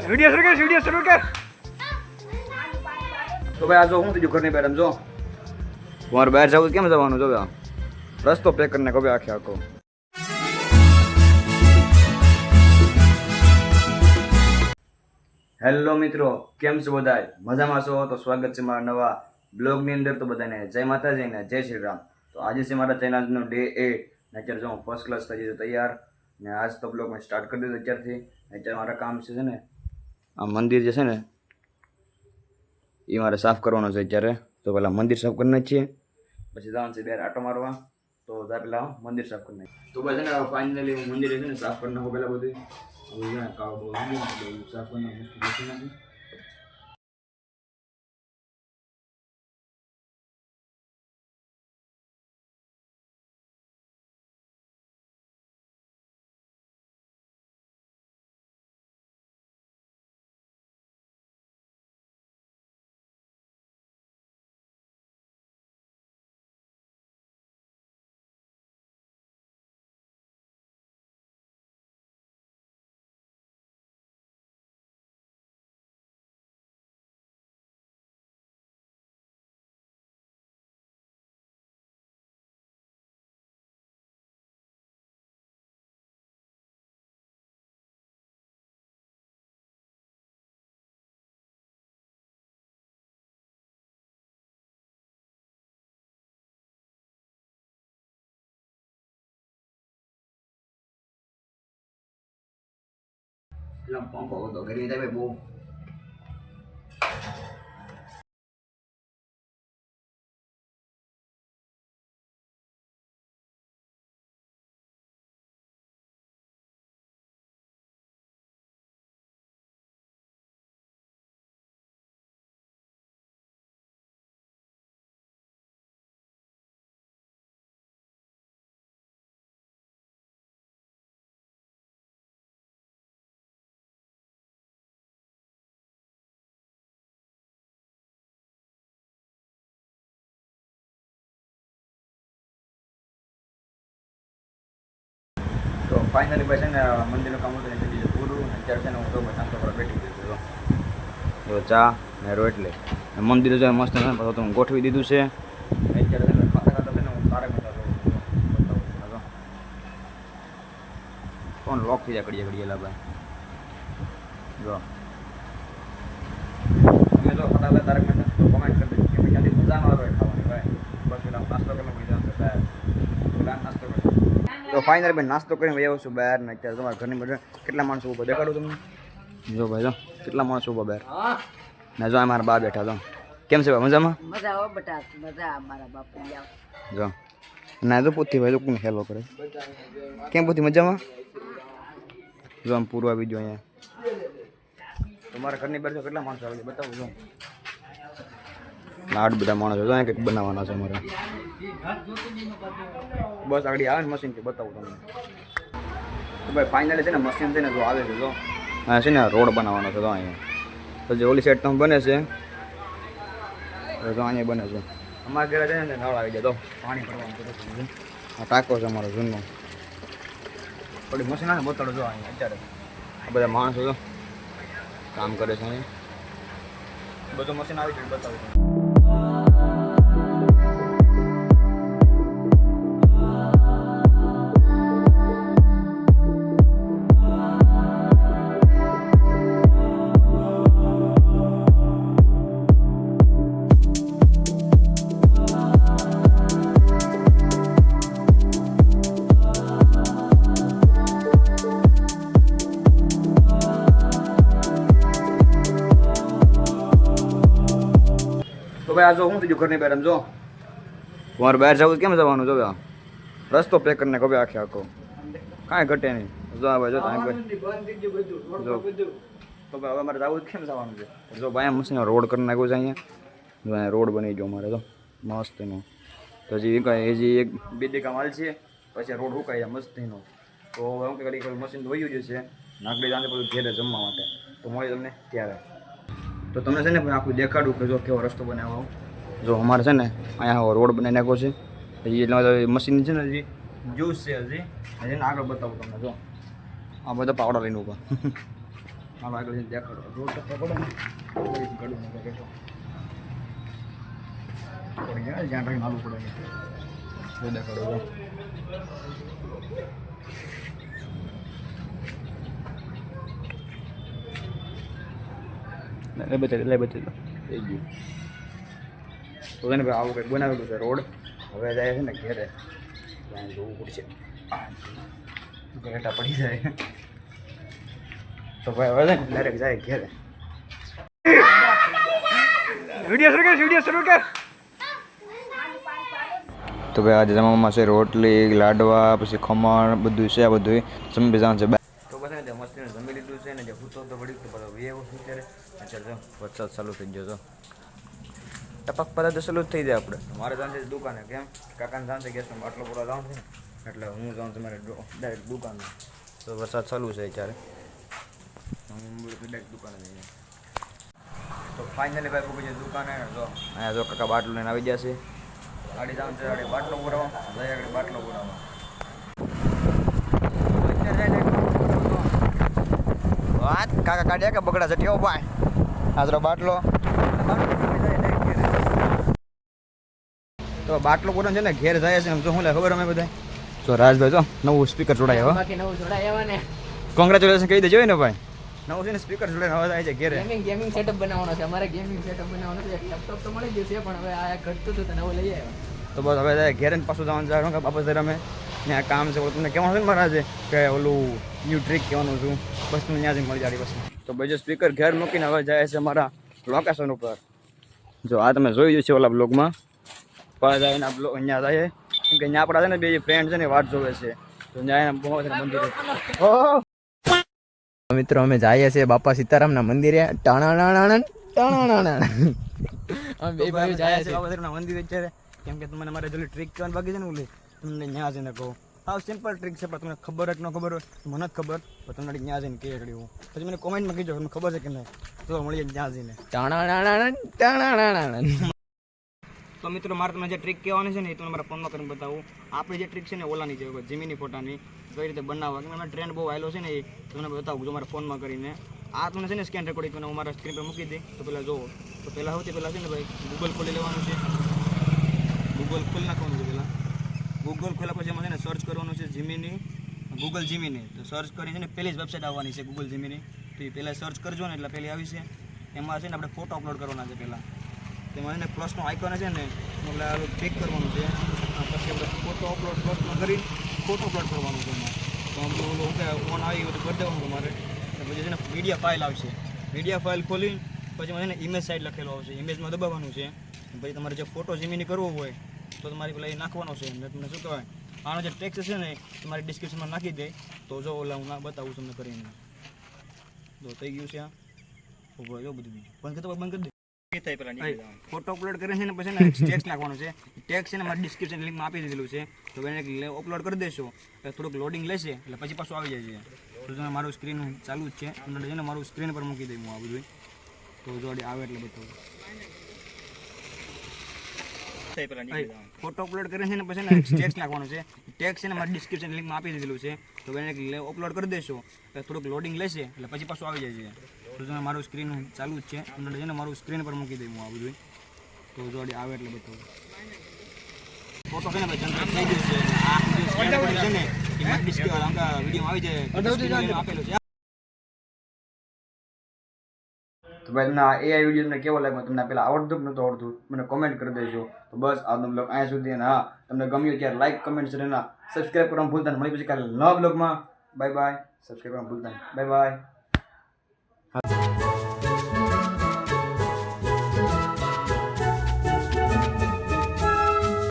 Video शुरू कर तो भाई आज हूँ तुझे घरनी बहार जो तुम्हारे बहार जाऊँ केम जवान जो रस्तो पेक करने को आखे आखो हेलो मित्रों केम छो बधाय मजामां छो तो स्वागत है मारा नवा ब्लॉग ની અંદર। तो बधाने जय माताजी ने जय श्री राम। तो आज से मारा चैनल नो डे 8 ने अत्यारे जो फर्स्ट क्लास થઈ ગયો તૈયાર ને आज तो ब्लॉग में स्टार्ट कर દીધું અત્યારથી। અત્યારે મારા કામ છે ને આ મંદિર જે છે ને એ મારે સાફ કરવાનો છે અત્યારે। તો પહેલા મંદિર સાફ કરી નાખીએ પછી જવાનું છે બહાર આટો મારવા। તો જા પહેલા મંદિર સાફ કરી નાખીએ। તો બસ છે ને ફાઇનલી મંદિર છે ને સાફ કરી નાખો પહેલા બધું હવે છે ને કાળો બહુ સાફ કરી નાખું મસ્ત બેસી નાખું। पंखो तो गर्मी થાય બહુ। तो फाइनली भाई है मंदिर काम होतं पूરું અત્યારે છે ને હું તો શાંત પર બેઠી ગયો તો ચા ને રોટલી મંદિર જો મસ્ત છે પછી તો હું ગોઠવી દીધું છે। અત્યારે છે ને ખાતા ખાતા છે ને હું તારક મહેતા જોઉં કોણ લોક થઈ જાય ઘડીએ ઘડીએ લાભાઈ જો તમે જો ખાતા ખાતા તારક મહેતા તો કોમેન્ટ કરી દેજો કે ક્યાંથી મજા ન આવે ખાવાની ભાઈ। બસ પેલા નાસ્તો કરીને મજા આવશે બહાર પેલા નાસ્તો કરી। तो फाइनल भाई नास्तो કરીને આવ્યો છું બહાર ને અત્યારે તમારા ઘરની બધા કેટલા માણસો ઊભા દેખાડું તમને જો ભાઈ જો કેટલા માણસો ઊભા બહાર ને જો અમારા બા બેઠા તો કેમ છે ભાઈ મજામાં મજા આવો બટા મજા અમારા બાપુ જો ના જો પૂછી ભાઈ કોણ હેલો કરે કેમ પૂછી મજામાં જો આમ પૂરો આવી ગયો અહીંયા તમારા ઘરની બહાર જો કેટલા માણસો આવે છે બતાવું જો લાડ બધા માણસો જો કંઈક બનાવવાના છે અમારે બસ આગળ આવે ને મશીન થી બતાવું તમને તો ભાઈ ફાઇનલી છે ને મશીન છે ને જો આવે છે જો આ છે ને રોડ બનાવવાનો છે તો અહીંયા તો જે ઓલી સાઈડ તો બને છે તો અહીંયા બને છે અમારા ઘરે છે ને નળ આવી જાય તો પાણી ભરવાનું આ ટાંકો છે અમારો જૂનો થોડી મશીન આવે બતાડો જો અહીંયા અત્યારે આ બધા માણસો જો કામ કરે છે અહીંયા બધું મશીન આવી જાય બતાવું ભાઈ આ જો હું થયું ઘરની બહાર જો તમારે બહાર જવું કેમ જવાનું જો રસ્તો પેક કરીને કભે આખે આખો કાંઈ ઘટે નહીં જો ભાઈ જો જો તો ભાઈ હવે મારે જવું કેમ જવાનું છે જો ભાઈ મસ્ત રોડ કરી નાખ્યો છે અહીંયા જો અહીંયા રોડ બની ગયો અમારે તો મસ્તનો તો હજી હજી એક બે દેખા માલ છે પછી રોડ રોકાઈ જાય મસ્તીનો તો એમ કે ઘડી મશીન ધોયું જ છે નાગડી જાણે બધું ઘેરે જમવા માટે તો મળી તમને ત્યારે તો તમને છે ને આખું દેખાડું કે જો કેવો રસ્તો બનાવવો જો અમારે છે ને અહીંયા રોડ બનાવી નાખ્યો છે એટલે મશીન છે ને હજી જ્યુસ છે હજી આગળ બતાવું તમને જો આ બધા પાવડા લઈને ઊભા હાલો આગળ જઈને દેખાડો રોડ તો પડે ને ગાડું નગર બેઠો પડી ગયા જ્યાં રાખીને હાલવું પડે જો દેખાડો લઈ બચે થઈ ગયું તો એને ભાઈ આવું કંઈક બનાવેલું છે રોડ હવે જાય છે ને ઘેરે ત્યાં જોવું પડશે ઘરેટા પડી જાય તો ભાઈ હવે ને ડાયરેક્ટ જાય ઘેરે વિડીયો શરૂ કર તો ભાઈ આજે જમવામાં છે રોટલી લાડવા પછી ખમણ બધું છે આ બધું જમી બેસવાનું છે તો બસ ને મસ્તીને જમી લીધું છે ને જે ભૂતો તો વળી તો બધો એવું શું ત્યારે ચાલ જો વરસાદ ચાલુ થઈ ગયો તો ટપક પતા તો ચાલુ જ થઈ જાય આપણે મારે જાણ છે દુકાને કેમ કાકાને જાણ છે ગેસનો બાટલો પૂરો જાઉં છે ને એટલે હું જાઉં છું મારે ડાયરેક્ટ દુકાને તો વરસાદ ચાલુ છે ત્યારે હું ડાયરેક્ટ દુકાને જઈએ તો ફાઇનલી ભાઈ પૂછી દુકાને જો અહીંયા જો કાકા બાટલો લઈને આવી ગયા છે ગાડી જાઉં છે ગાડી બાટલો પુરાવો જઈ આગળ બાટલો પુરાવો વાત કાકા કાઢ્યા કે બગડા છે ટેવો ભાઈ આજરો બાટલો તો બાટલો પૂરો છે ને ઘેર જાય છે શું લે ખબર અમે બધા તો રાજભાઈ જો નવું સ્પીકર જોડાયા બાકી નવું જોડાયા ને કોંગ્રેચ્યુલેશન કહી દેજો ને ભાઈ નવું છે ને સ્પીકર જોડે હવે જાય છે ઘેરે ગેમિંગ સેટઅપ બનાવવાનો છે અમારે ગેમિંગ સેટઅપ બનાવવાનો છે લેપટોપ તો મળી ગયું છે પણ હવે આ ઘટતું હતું તો નવું લઈ આવ્યા તો બસ હવે ઘેરે પાછું જવાનું જવાનું કે બાપા સર અમે ત્યાં કામ છે તમને કહેવાનું છે ને મારા છે કે ઓલું ન્યૂ ટ્રીક કહેવાનું છું બસ તમને ત્યાં જઈને મળી જાય પછી તો ભાઈ જો સ્પીકર ઘેર મૂકીને હવે જાય છે અમારા લોકેશન ઉપર જો આ તમે જોઈ જશે ઓલા બ્લોગમાં પાછા જઈને અહીંયા જાય કેમ કે અહીંયા આપણા છે ને બે ફ્રેન્ડ છે ને વાટ જોવે છે તો ત્યાં મંદિરે મિત્રો અમે જઈએ છીએ બાપા સીતારામના મંદિરે ટાણા બે ભાઈ જાય છે બાબા મંદિરે છે કેમ કે તમને મારે જલ્દી ટ્રીક કરવાની બાકી છે ને ઓલી તમને ત્યાં જઈને કહું હા સિમ્પલ ટ્રીક છે પણ તમને ખબર જ ન ખબર હોય મને જ ખબર પણ તમને ત્યાં જઈને કહે હું પછી મને કોમેન્ટમાં કીધો તમને ખબર છે કે નહીં તો મળીએ ત્યાં જઈને ટાણા તો મિત્રો મારે તમને જે ટ્રીક કહેવાની છે ને એ તમને મારા ફોનમાં કરીને બતાવું આપણી જે ટ્રીક છે ને ઓલાની છે જીમીની ફોટાની કઈ રીતે બનાવવા કે મારા ટ્રેન્ડ બહુ આવેલો છે ને એ તમને બતાવું જો મારા ફોનમાં કરીને આ તમને છે ને સ્કેન રેકોર્ડિંગ કરીને હું મારા સ્ક્રીન પર મૂકી દઈ તો પહેલાં જોવો તો પહેલાં સૌથી પહેલાં છે ને ભાઈ ગૂગલ ખોલી લેવાનું છે ગૂગલ ખોલી નાખવાનું છે પહેલાં ગૂગલ ખોલ્યા પછી એમાં છે ને સર્ચ કરવાનું છે જીમીની ગૂગલ જીમીની તો સર્ચ કરી છે ને પહેલી જ વેબસાઇટ આવવાની છે ગૂગલ જીમીની તો એ પહેલાં સર્ચ કરજો ને એટલે પહેલી આવી છે એમાં છે ને આપણે ફોટો અપલોડ કરવાના છે પહેલાં તેમાં એને પ્લસનો આઇકોન છે ને એટલે ક્લિક કરવાનું છે પછી આપણે ફોટો અપલોડ પ્લસમાં કરી ફોટો અપલોડ કરવાનું છે એમાં તો આપણે ઓલું કે ફોન આવી બધું કરી દેવાનું તમારે પછી છે ને મીડિયા ફાઇલ આવશે મીડિયા ફાઇલ ખોલી પછી એમાં છે ને ઇમેજ સાઇડ લખેલો આવશે ઇમેજમાં દબાવવાનું છે પછી તમારે જે ફોટો જીમીની કરવો હોય તો તમારે પેલા એ નાખવાનો છે એટલે તમને શું કહેવાય આનો જે ટેક્સ છે ને તમારી ડિસ્ક્રિપ્શનમાં નાખી દે તો જો ઓલા હું બતાવું તમને કરીને તો થઈ ગયું છે આ જો બધું બીજું બંધ કરતો બંધ કરી દે ફોટો અપલોડ કરે છે ને પછી ને ટેક્સ નાખવાનું છે ટેક્સ છે ને મારી ડિસ્ક્રિપ્શન લિંકમાં આપી દીધેલું છે તો એને અપલોડ કરી દેશો એટલે થોડુંક લોડિંગ લેશે એટલે પછી પાછું આવી જાય છે તો તમે મારું સ્ક્રીન ચાલુ જ છે તમને છે ને મારું સ્ક્રીન પર મૂકી દઈ હું આ બધું તો જો આવે એટલે બતાવું ફોટો અપલોડ કરે છે ને પછી ને ટેક્સ નાખવાનું છે ટેક્સ છે ને મારી ડિસ્ક્રિપ્શન લિંકમાં આપી દીધેલું છે તો એને અપલોડ કરી દેશો એટલે થોડુંક લોડિંગ લેશે એટલે પછી પાછું આવી જાય છે તો તમે મારું સ્ક્રીન ચાલુ જ છે તમને છે ને મારું સ્ક્રીન પર મૂકી દઈ હું આ બધું તો જો આવે એટલે બતાવું ફોટો છે ને ભાઈ જનરેટ થઈ ગયું છે આ સ્ક્રીન પર છે ને એ મારી ડિસ્ક્રિપ્શન વિડીયોમાં આવી જાય આપેલું છે તો ભાઈ તમને AI વિડીયો તમને કેવો લાગ્યો તમને પહેલાં આવડતું કે નહોતું આવડતું મને કોમેન્ટ કરી દેજો તો બસ આજનો બ્લોગ અહીંયા સુધી અને હા તમને ગમ્યું ત્યારે લાઈક કમેન્ટ શેર અને સબસ્ક્રાઈબ કરવાનું ભૂલતા નહીં મળી પછી કાલે નવા બ્લોગમાં બાય બાય સબસ્ક્રાઈબ કરવાનું ભૂલતા નહીં બાય બાય